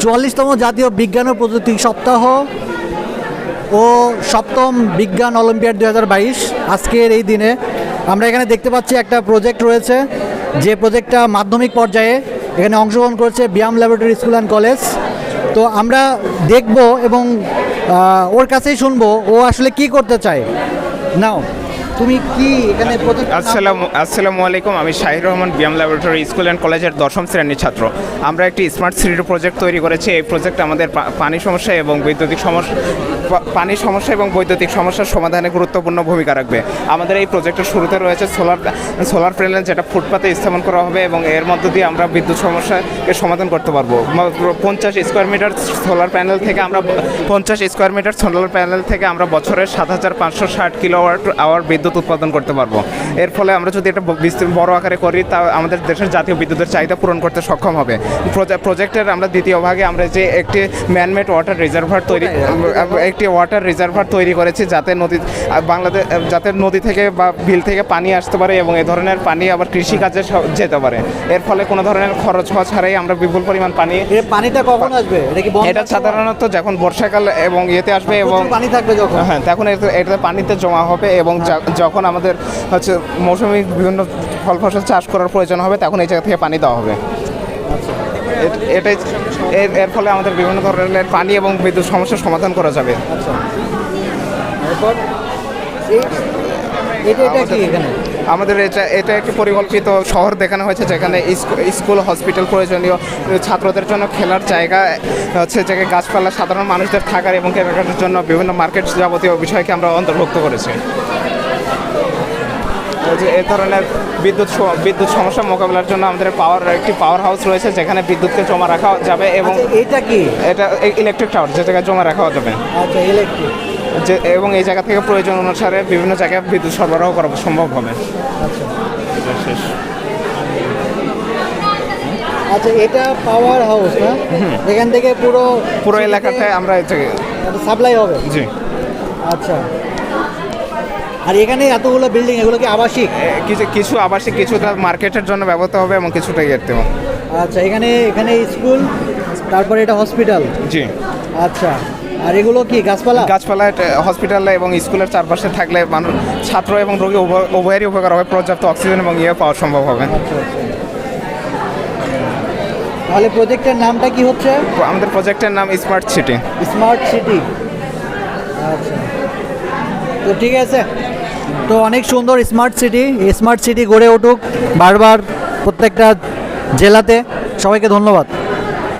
44তম জাতীয় বিজ্ঞান ও প্রযুক্তি সপ্তাহ ও 7ম বিজ্ঞান অলিম্পিয়াড 2022 আজকের এই দিনে আমরা এখানে দেখতে পাচ্ছি একটা প্রজেক্ট রয়েছে, যে প্রজেক্টটা মাধ্যমিক পর্যায়ে এখানে অংশগ্রহণ করছে BIAM laboratory school and college. তো আমরা দেখব এবং ওর কাছেই শুনবো ও আসলে কি করতে চায়। নাও তুমি কি এখানে আসসালামু আলাইকুম, আমি Shahir Rahman, BIAM laboratory school and কলেজের 10ম শ্রেণীর ছাত্র। আমরা একটি স্মার্ট সিটি প্রজেক্ট তৈরি করেছি। এই প্রজেক্ট আমাদের পানি সমস্যা এবং বৈদ্যুতিক সমস্যার সমাধানে গুরুত্বপূর্ণ ভূমিকা রাখবে। আমাদের এই প্রজেক্টের শুরুতে রয়েছে সোলার প্যানেল, যেটা ফুটপাতে স্থাপন করা হবে এবং এর মধ্য দিয়ে আমরা বিদ্যুৎ সমস্যাকে সমাধান করতে পারবো। 50 স্কোয়ার মিটার সোলার প্যানেল থেকে আমরা বছরে 7560 কিলোওয়াট আওয়ার বিদ্যুৎ উৎপাদন করতে পারবো। এর ফলে আমরা যদি এটা বড় আকারে করি, তা আমাদের দেশের জাতীয় বিদ্যুতের চাহিদা পূরণ করতে সক্ষম হবে। প্রজেক্টের আমরা দ্বিতীয় ভাগে আমরা যে একটি ম্যানমেড ওয়াটার রিজার্ভার তৈরি করেছি, যাতে নদী থেকে বা বিল থেকে পানি আসতে পারে এবং এই ধরনের পানি আবার কৃষিকাজে যেতে পারে। এর ফলে কোনো ধরনের খরচ হওয়া ছাড়াই আমরা বিপুল পরিমাণ পানিটা কখন আসবে? এটা সাধারণত যখন বর্ষাকাল এবং ইয়েতে আসবে এবং পানি থাকবে যখন, হ্যাঁ, তখন এটা পানিতে জমা হবে এবং যখন আমাদের মৌসুমি বিভিন্ন ফল ফসল চাষ করার প্রয়োজন হবে, তখন এই জায়গা থেকে পানি দেওয়া হবে। এর ফলে আমাদের বিভিন্ন ধরনের পানি এবং বিদ্যুৎ সমস্যার সমাধান করা যাবে। আমাদের এটা একটি পরিকল্পিত শহর দেখানো হয়েছে, যেখানে স্কুল, হসপিটাল, প্রয়োজনীয় ছাত্রদের জন্য খেলার জায়গা যেখানে গাছপালা, সাধারণ মানুষদের থাকার এবং কেনাকাটার জন্য বিভিন্ন মার্কেট যাবতীয় বিষয়কে আমরা অন্তর্ভুক্ত করেছি। এই ধরনের বিদ্যুৎ সমস্যা মোকাবিলার জন্য আমাদের একটি পাওয়ার হাউস রয়েছে, যেখানে বিদ্যুৎকে জমা রাখা যাবে এবং এটা ইলেকট্রিক টাওয়ার, যে জায়গায় জমা রাখা যাবে এবং এই জায়গা থেকে প্রয়োজন অনুসারে বিভিন্ন জায়গায় বিদ্যুৎ সরবরাহ করা সম্ভব হবে। আচ্ছা, এটা পাওয়ার হাউস না? এখান থেকে পুরো এলাকাতে আমরা সাপ্লাই হবে। জি। আচ্ছা, আর এখানে এতগুলো বিল্ডিং, এগুলো কি আবাসিক? কিছু আবাসিক, কিছুটা মার্কেটের জন্য ব্যবহৃত হবে এবং কিছুটা ইয়েতে। আচ্ছা, এখানে স্কুল, তারপরে এটা হসপিটাল। জি। আচ্ছা, আর এগুলো কি গাছপালা? হসপিটাল এবং স্কুলের চারপাশে থাকলে মানুষ, ছাত্র এবং রোগী উভয়েরই উপকার হবে, পর্যাপ্ত অক্সিজেন এবং পাওয়া সম্ভব হবে। আচ্ছা। তাহলে প্রজেক্টের নামটা কি হচ্ছে? আমাদের প্রজেক্টের নাম স্মার্ট সিটি। আচ্ছা, তো ঠিক আছে। তো অনেক সুন্দর স্মার্ট সিটি গড়ে উঠুক বারবার প্রত্যেকটা জেলাতে। সবাইকে ধন্যবাদ।